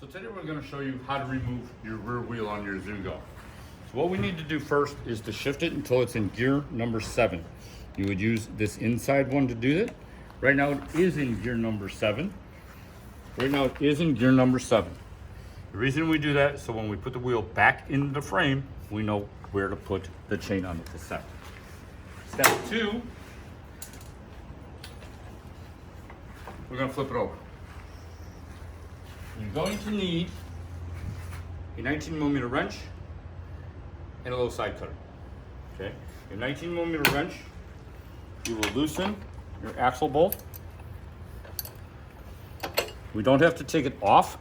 So today we're going to show you how to remove your rear wheel on your ZUGO. So what we need to do first is to shift it until it's in gear number 7. You would use this inside one to do that. Right now it is in gear number 7. Right now it is in gear number 7. The reason we do that is so when we put the wheel back in the frame, we know where to put the chain on it to set. Step 2, we're going to flip it over. You're going to need a 19mm wrench and a little side cutter. Okay, your 19mm wrench, you will loosen your axle bolt. We don't have to take it off,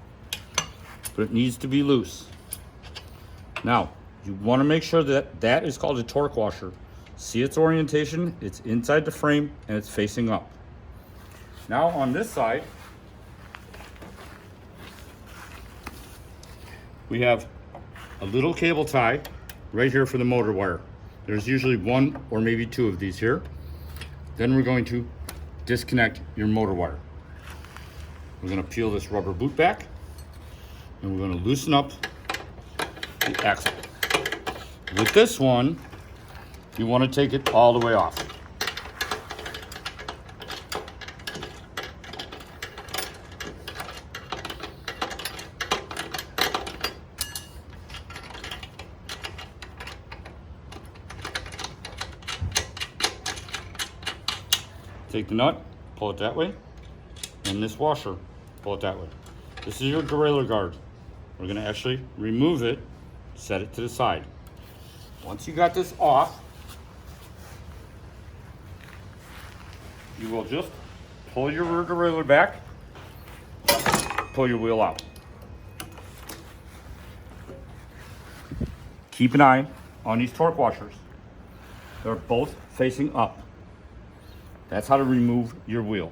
but it needs to be loose. Now, you want to make sure that that is called a torque washer. See its orientation, it's inside the frame and it's facing up. Now on this side, we have a little cable tie right here for the motor wire. There's usually one or maybe two of these here. Then we're going to disconnect your motor wire. We're going to peel this rubber boot back and we're going to loosen up the axle. With this one, you want to take it all the way off. Take the nut, pull it that way, and this washer, pull it that way. This is your derailleur guard. We're going to actually remove it, set it to the side. Once you got this off, you will just pull your rear derailleur back, pull your wheel out. Keep an eye on these torque washers. They're both facing up. That's how to remove your wheel.